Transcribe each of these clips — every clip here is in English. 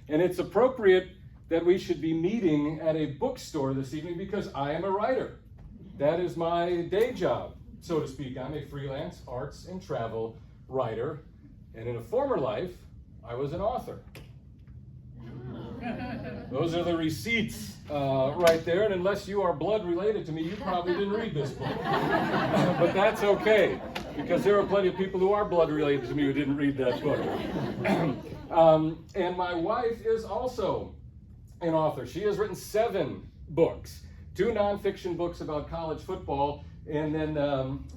And it's appropriate that we should be meeting at a bookstore this evening because I am a writer. That is my day job, so to speak. I'm a freelance arts and travel writer. And in a former life, I was an author. Those are the receipts right there, and unless you are blood related to me, you probably didn't read this book. But that's okay, because there are plenty of people who are blood related to me who didn't read that book. And my wife is also an author. She has written 7 books, 2 nonfiction books about college football, and then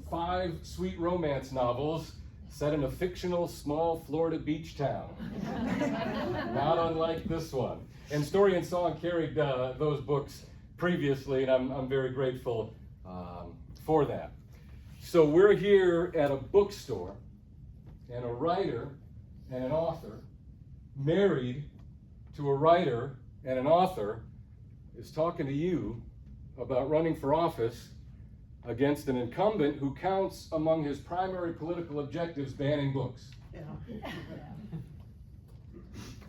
5 sweet romance novels set in a fictional small Florida beach town. Not unlike this one. And Story and Song carried those books previously, and I'm very grateful for that. So we're here at a bookstore, and a writer and an author, married to a writer and an author, is talking to you about running for office against an incumbent who counts among his primary political objectives banning books. Yeah.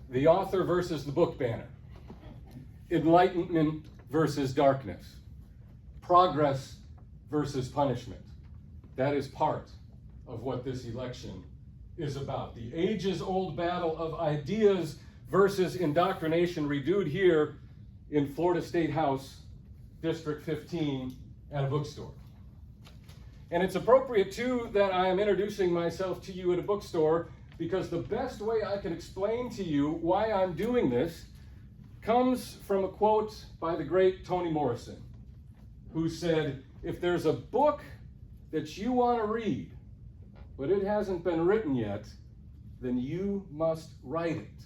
The author versus the book banner. Enlightenment versus darkness. Progress versus punishment. That is part of what this election is about. The ages-old battle of ideas versus indoctrination renewed here in Florida State House, District 15, at a bookstore. And it's appropriate, too, that I am introducing myself to you at a bookstore, because the best way I can explain to you why I'm doing this comes from a quote by the great Toni Morrison, who said, "If there's a book that you want to read, but it hasn't been written yet, then you must write it."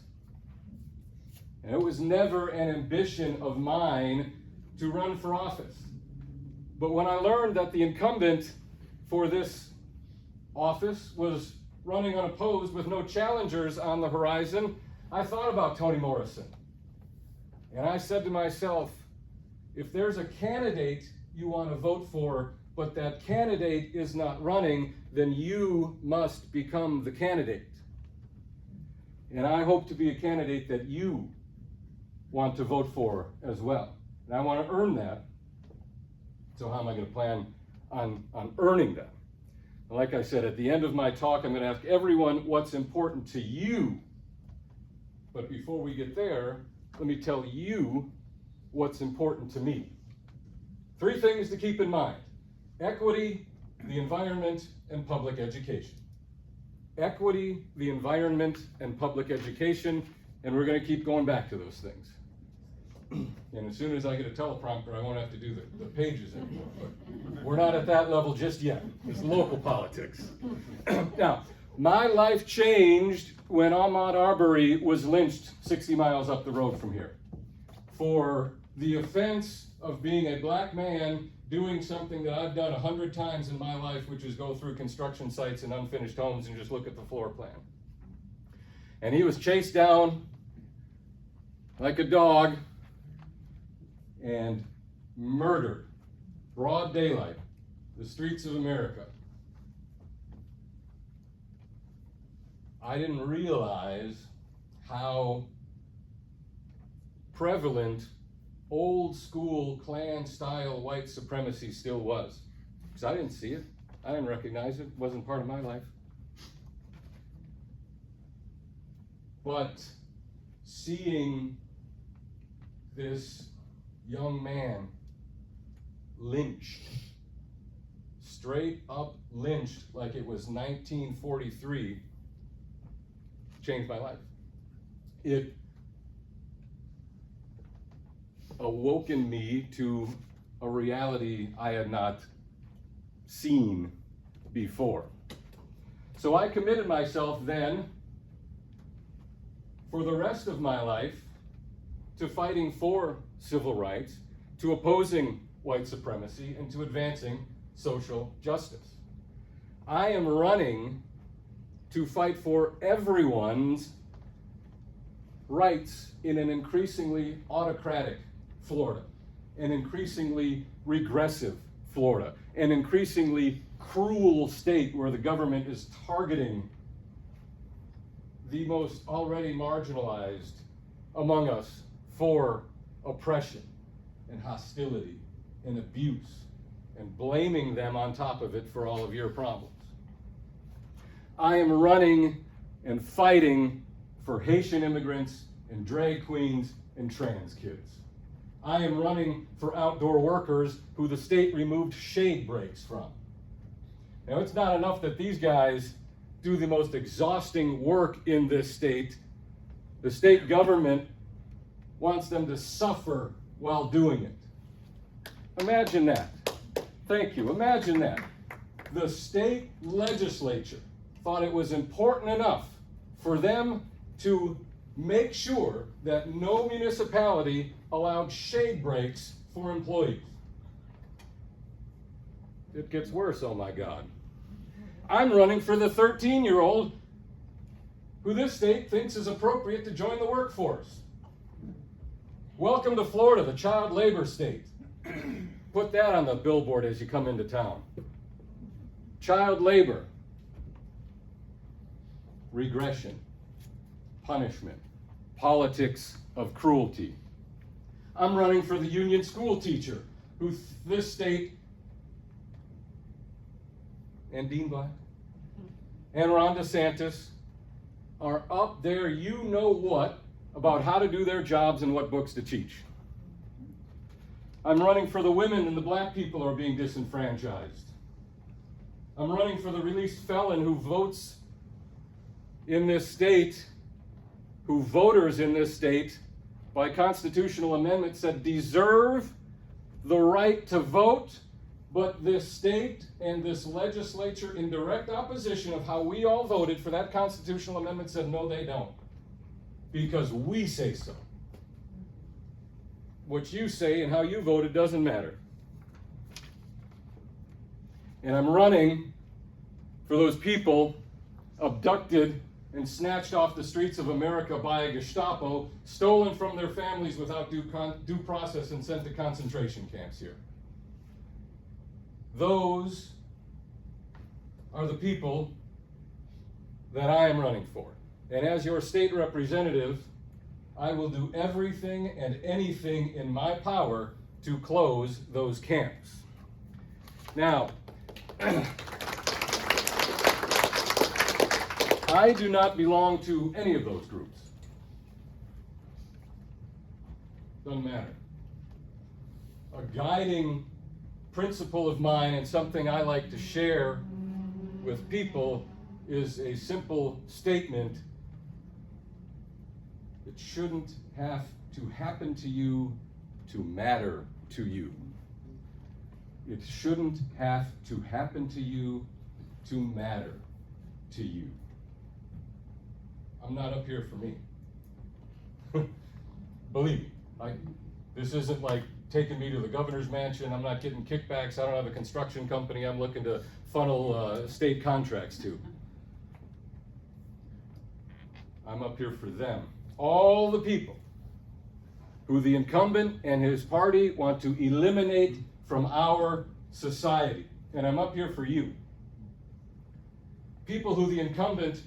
And it was never an ambition of mine to run for office. But when I learned that the incumbent for this office was running unopposed with no challengers on the horizon, I thought about Toni Morrison. And I said to myself, if there's a candidate you want to vote for, but that candidate is not running, then you must become the candidate. And I hope to be a candidate that you want to vote for as well. And I want to earn that. So how am I going to plan on earning that? And like I said, at the end of my talk, I'm going to ask everyone what's important to you. But before we get there, let me tell you what's important to me. 3 things to keep in mind: equity, the environment, and public education. Equity, the environment, and public education, and we're going to keep going back to those things. And as soon as I get a teleprompter, I won't have to do the pages anymore. But we're not at that level just yet. It's local politics. Now, my life changed when Ahmaud Arbery was lynched 60 miles up the road from here for the offense of being a black man doing something that I've done 100 times in my life, which is go through construction sites and unfinished homes and just look at the floor plan. And he was chased down like a dog and murdered, broad daylight, the streets of America. I didn't realize how prevalent old school Klan style white supremacy still was. Because I didn't see it. I didn't recognize it. It wasn't part of my life. But seeing this young man lynched, straight up lynched like it was 1943, changed my life. It awoken me to a reality I had not seen before. So I committed myself then for the rest of my life to fighting for civil rights, to opposing white supremacy, and to advancing social justice. I am running to fight for everyone's rights in an increasingly autocratic Florida, an increasingly regressive Florida, an increasingly cruel state where the government is targeting the most already marginalized among us for oppression and hostility and abuse and blaming them on top of it for all of your problems. I am running and fighting for Haitian immigrants and drag queens and trans kids. I am running for outdoor workers who the state removed shade breaks from. Now, it's not enough that these guys do the most exhausting work in this state. The state government wants them to suffer while doing it. Imagine that. Thank you. Imagine that. The state legislature thought it was important enough for them to make sure that no municipality allowed shade breaks for employees. It gets worse, oh my God. I'm running for the 13-year-old who this state thinks is appropriate to join the workforce. Welcome to Florida, the child labor state. Put that on the billboard as you come into town. Child labor, regression, punishment, politics of cruelty. I'm running for the union school teacher who this state and Dean Black and Ron DeSantis are up there, you know what, about how to do their jobs and what books to teach. I'm running for the women and the black people who are being disenfranchised. I'm running for the released felon who votes in this state, who voters in this state by constitutional amendment said deserve the right to vote, but this state and this legislature, in direct opposition of how we all voted for that constitutional amendment, said no, they don't, because we say so. What you say and how you voted doesn't matter. And I'm running for those people abducted and snatched off the streets of America by a Gestapo, stolen from their families without due process and sent to concentration camps here. Those are the people that I am running for. And as your state representative, I will do everything and anything in my power to close those camps. Now, I do not belong to any of those groups. Doesn't matter. A guiding principle of mine and something I like to share with people is a simple statement: it shouldn't have to happen to you to matter to you. It shouldn't have to happen to you to matter to you. I'm not up here for me. Believe me, this isn't like taking me to the governor's mansion. I'm not getting kickbacks. I don't have a construction company I'm looking to funnel state contracts to. I'm up here for them. All the people who the incumbent and his party want to eliminate from our society. And I'm up here for you. People who the incumbent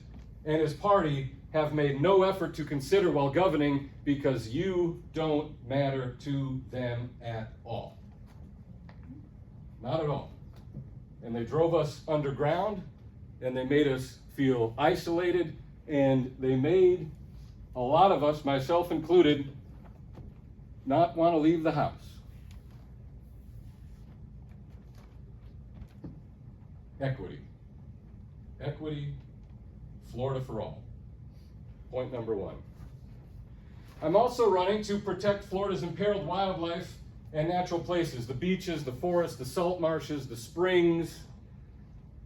and his party have made no effort to consider while governing because you don't matter to them at all. Not at all. And they drove us underground, and they made us feel isolated, and they made a lot of us, myself included, not want to leave the house. Equity. Equity, Florida for all. Point number one. I'm also running to protect Florida's imperiled wildlife and natural places, the beaches, the forests, the salt marshes, the springs,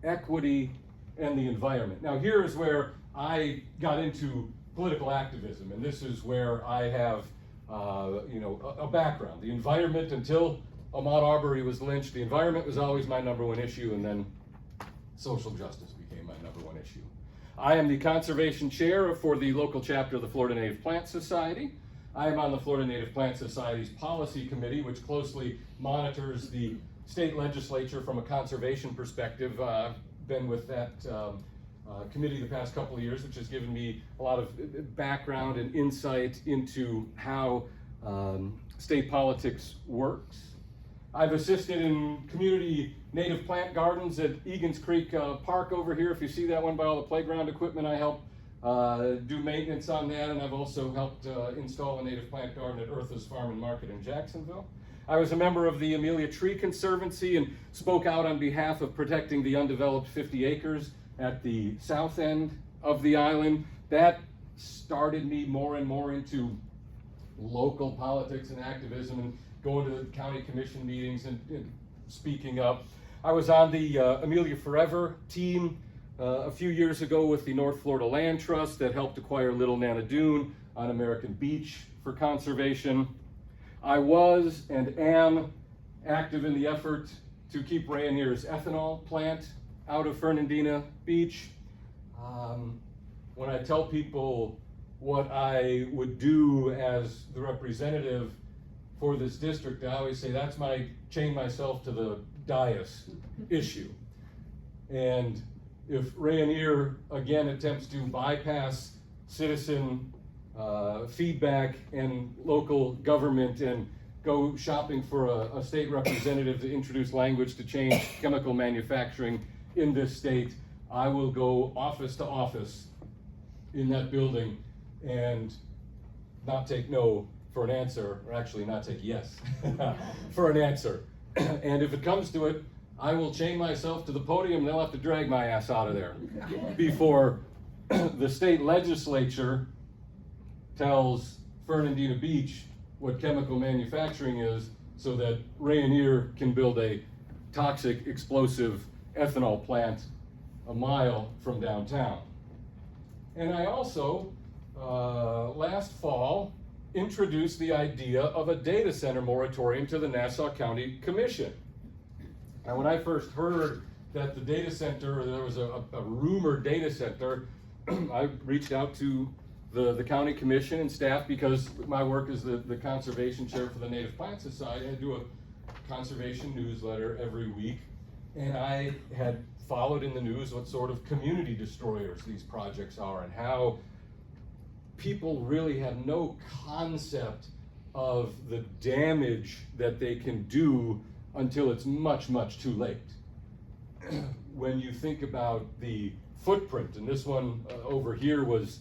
equity, and the environment. Now, here is where I got into political activism, and this is where I have a background. The environment, until Ahmaud Arbery was lynched, the environment was always my number one issue, and then social justice became my number one issue. I am the conservation chair for the local chapter of the Florida Native Plant Society. I am on the Florida Native Plant Society's policy committee, which closely monitors the state legislature from a conservation perspective. I've been with that committee the past couple of years, which has given me a lot of background and insight into how state politics works. I've assisted in community native plant gardens at Egan's Creek Park over here. If you see that one by all the playground equipment, I help do maintenance on that, and I've also helped install a native plant garden at Eartha's Farm and Market in Jacksonville. I was a member of the Amelia Tree Conservancy and spoke out on behalf of protecting the undeveloped 50 acres at the south end of the island. That started me more and more into local politics and activism and going to the county commission meetings and speaking up. I was on the Amelia Forever team a few years ago with the North Florida Land Trust that helped acquire Little Nanadune on American Beach for conservation. I was and am active in the effort to keep Rayonier's ethanol plant out of Fernandina Beach. When I tell people what I would do as the representative for this district, I always say that's my chain myself to the dais issue. And if Rayonier again attempts to bypass citizen feedback and local government and go shopping for a state representative to introduce language to change chemical manufacturing in this state, I will go office to office in that building and not take no for an answer, or actually not take yes for an answer. And if it comes to it, I will chain myself to the podium and they'll have to drag my ass out of there before the state legislature tells Fernandina Beach what chemical manufacturing is so that Rayonier can build a toxic, explosive ethanol plant a mile from downtown. And I also, last fall, introduced the idea of a data center moratorium to the Nassau County Commission. And when I first heard that the data center, or there was a rumored data center, I reached out to the county commission and staff because my work is the conservation chair for the Native Plant Society. I do a conservation newsletter every week, and I had followed in the news what sort of community destroyers these projects are and how people really have no concept of the damage that they can do until it's much, much too late. When you think about the footprint, and this one over here was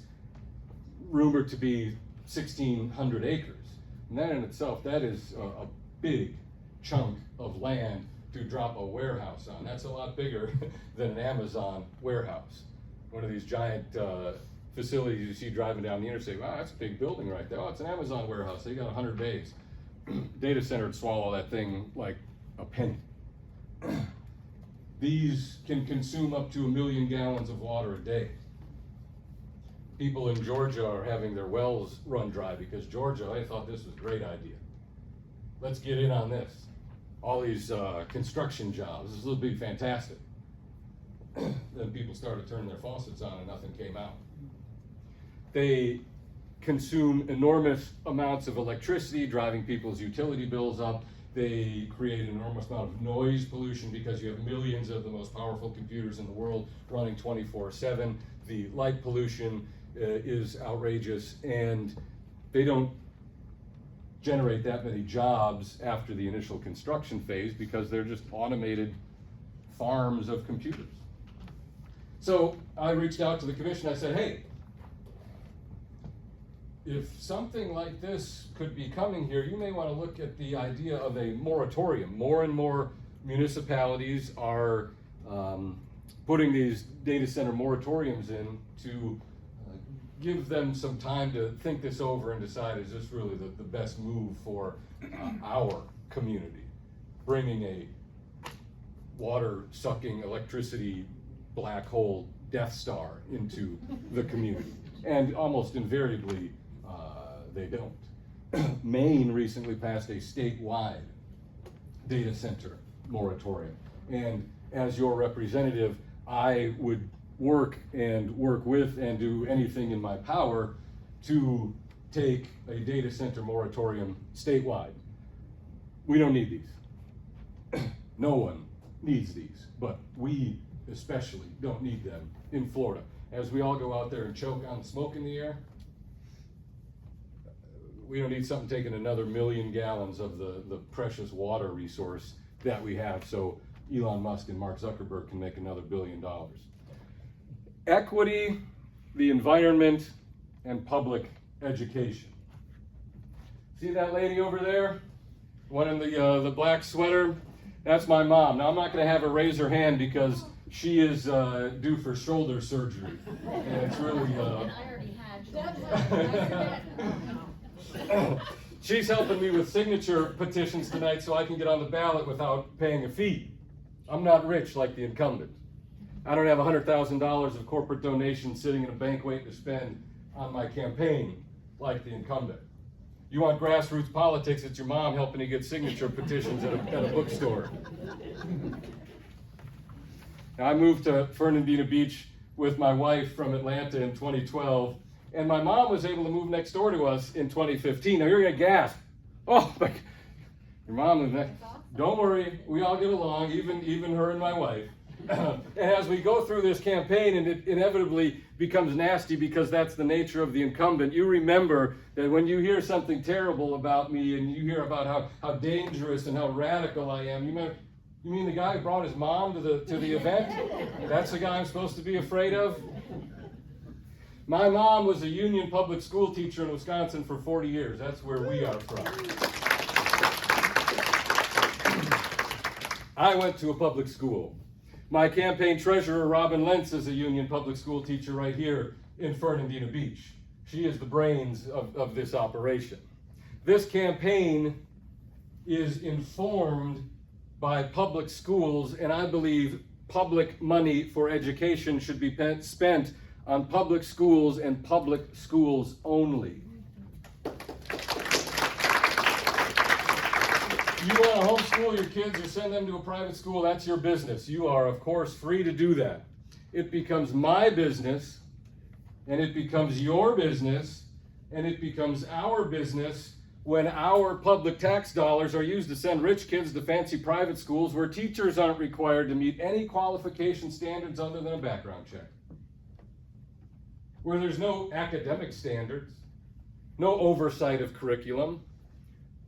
rumored to be 1,600 acres. And that in itself, that is a big chunk of land to drop a warehouse on. That's a lot bigger than an Amazon warehouse. One of these giant facilities you see driving down the interstate. Wow, that's a big building right there. Oh, it's an Amazon warehouse. They got 100 bays. Data center would swallow that thing like a penny. These can consume up to 1 million gallons of water a day. People in Georgia are having their wells run dry because Georgia, they thought this was a great idea. Let's get in on this. All these construction jobs, this will be fantastic. Then people started turning their faucets on and nothing came out. They consume enormous amounts of electricity, driving people's utility bills up. They create an enormous amount of noise pollution because you have millions of the most powerful computers in the world running 24/7. The light pollution is outrageous, and they don't generate that many jobs after the initial construction phase because they're just automated farms of computers. So I reached out to the commission. I said, hey, if something like this could be coming here, you may want to look at the idea of a moratorium. More and more municipalities are putting these data center moratoriums in to give them some time to think this over and decide, is this really the best move for our community? Bringing a water-sucking electricity black hole Death Star into the community. And almost invariably, they don't. Maine recently passed a statewide data center moratorium. And as your representative, I would work with and do anything in my power to take a data center moratorium statewide. We don't need these. No one needs these, but we especially don't need them in Florida. As we all go out there and choke on the smoke in the air, we don't need something taking another 1 million gallons of the precious water resource that we have so Elon Musk and Mark Zuckerberg can make another $1 billion. Equity, the environment, and public education. See that lady over there? One in the black sweater? That's my mom. Now I'm not going to have her raise her hand because she is due for shoulder surgery. And it's really... And I already had shoulder. She's helping me with signature petitions tonight so I can get on the ballot without paying a fee. I'm not rich like the incumbent. I don't have $100,000 of corporate donations sitting in a bank waiting to spend on my campaign like the incumbent. You want grassroots politics, it's your mom helping you get signature petitions at a bookstore. Now, I moved to Fernandina Beach with my wife from Atlanta in 2012, and my mom was able to move next door to us in 2015. Now, you're going to gasp. Oh, but your mom moved next. Don't worry, we all get along, even her and my wife. And as we go through this campaign, and it inevitably becomes nasty because that's the nature of the incumbent, you remember that when you hear something terrible about me and you hear about how dangerous and how radical I am, you mean the guy who brought his mom to the event? That's the guy I'm supposed to be afraid of? My mom was a union public school teacher in Wisconsin for 40 years. That's where we are from. I went to a public school. My campaign treasurer, Robin Lentz, is a union public school teacher right here in Fernandina Beach. She is the brains of this operation. This campaign is informed by public schools, and I believe public money for education should be spent on public schools and public schools only. You want to homeschool your kids or send them to a private school, that's your business. You are, of course, free to do that. It becomes my business, and it becomes your business, and it becomes our business when our public tax dollars are used to send rich kids to fancy private schools where teachers aren't required to meet any qualification standards other than a background check. Where there's no academic standards, no oversight of curriculum,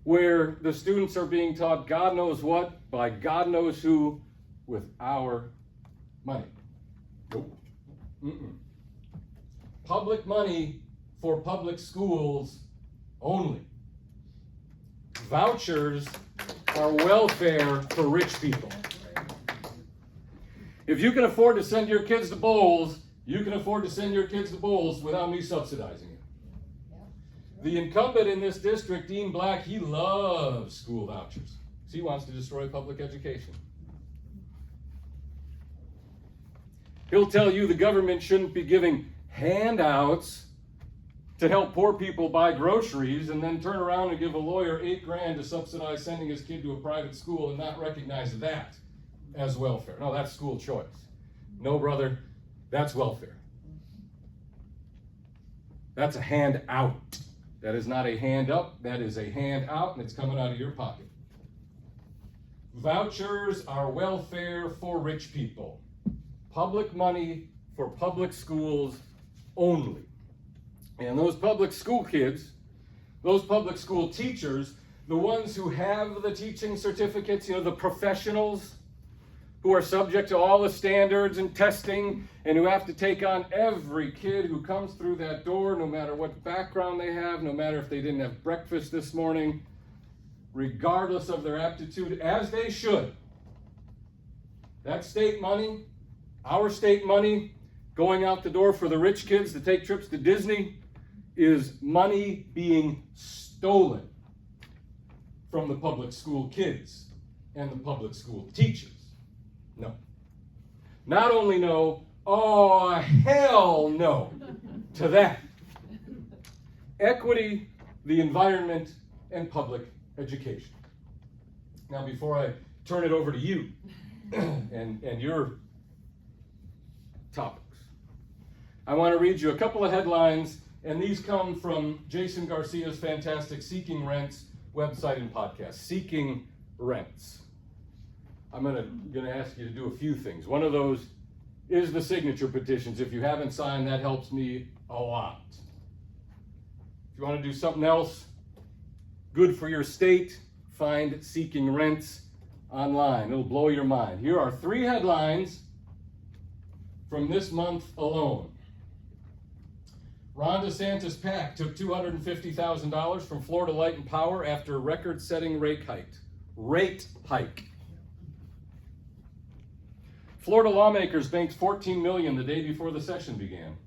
where the students are being taught God knows what by God knows who with our money. Nope. Public money for public schools only. Vouchers are welfare for rich people. If you can afford to send your kids to bowls, you can afford to send your kids to bowls without me subsidizing it. The incumbent in this district, Dean Black, he loves school vouchers. He wants to destroy public education. He'll tell you the government shouldn't be giving handouts to help poor people buy groceries and then turn around and give a lawyer $8,000 to subsidize sending his kid to a private school and not recognize that as welfare. No, that's school choice. No, brother, that's welfare. That's a handout. That is not a hand up, that is a hand out, and it's coming out of your pocket. Vouchers are welfare for rich people. Public money for public schools only. And those public school kids, those public school teachers, the ones who have the teaching certificates, the professionals who are subject to all the standards and testing and who have to take on every kid who comes through that door, no matter what background they have, no matter if they didn't have breakfast this morning, regardless of their aptitude, as they should. That state money, our state money, going out the door for the rich kids to take trips to Disney is money being stolen from the public school kids and the public school teachers. No. Not only no, oh, hell no to that. Equity, the environment, and public education. Now, before I turn it over to you and your topics, I want to read you a couple of headlines, and these come from Jason Garcia's fantastic Seeking Rents website and podcast. Seeking Rents. I'm gonna ask you to do a few things. One of those is the signature petitions. If you haven't signed, that helps me a lot. If you want to do something else good for your state, find Seeking Rents online. It'll blow your mind. Here are 3 headlines from this month alone. Ron DeSantis' PAC took $250,000 from Florida Light and Power after a record-setting rate hike. Florida lawmakers banked $14 million the day before the session began.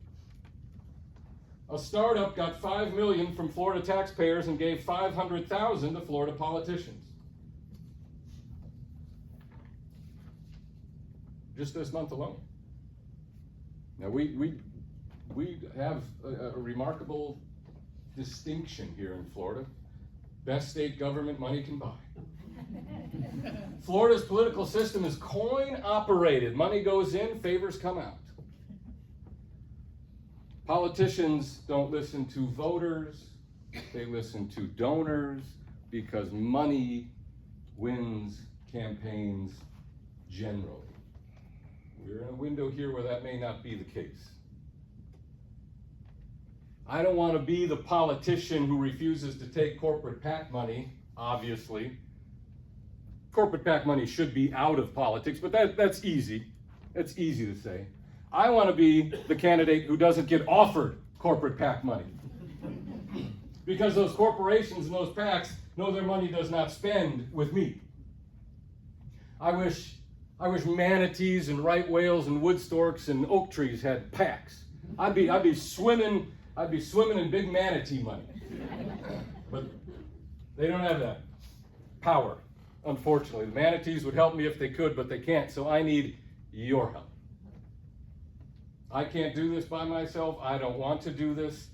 A startup got $5 million from Florida taxpayers and gave $500,000 to Florida politicians. Just this month alone. Now we have a remarkable distinction here in Florida. Best state government money can buy. Florida's political system is coin operated. Money goes in, favors come out. Politicians don't listen to voters, they listen to donors, because money wins campaigns generally. We're in a window here where that may not be the case. I don't want to be the politician who refuses to take corporate PAC money, obviously. Corporate PAC money should be out of politics, but that's easy. That's easy to say. I want to be the candidate who doesn't get offered corporate PAC money. Because those corporations and those PACs know their money does not spend with me. I wish manatees and right whales and wood storks and oak trees had PACs. I'd be swimming in big manatee money. But they don't have that power, unfortunately. The manatees would help me if they could, but they can't, so I need your help. I can't do this by myself. I don't want to do this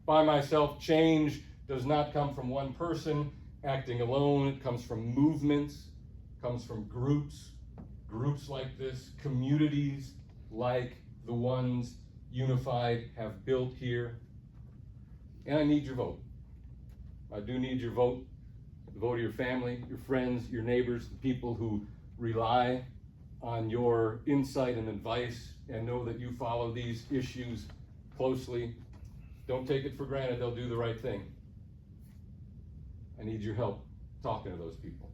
by myself. Change does not come from one person acting alone. It comes from movements, comes from groups like this, communities like the ones Unified have built here. And I need your vote. I do need your vote, the vote of your family, your friends, your neighbors, the people who rely on your insight and advice and know that you follow these issues closely. Don't take it for granted they'll do the right thing. I need your help talking to those people.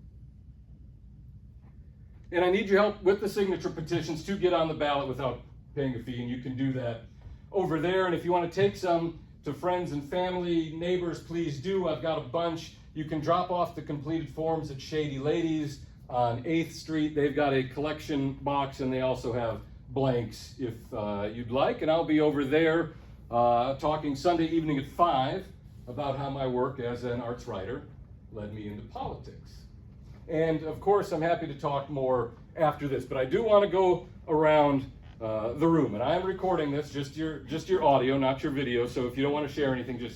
And I need your help with the signature petitions to get on the ballot without paying a fee, and you can do that over there. And if you want to take some to friends and family, neighbors, please do. I've got a bunch. You can drop off the completed forms at Shady Ladies on 8th Street. They've got a collection box, and they also have blanks if you'd like. And I'll be over there talking Sunday evening at 5 about how my work as an arts writer led me into politics. And of course, I'm happy to talk more after this, but I do want to go around the room, and I am recording this, just your audio, not your video, so if you don't want to share anything, just say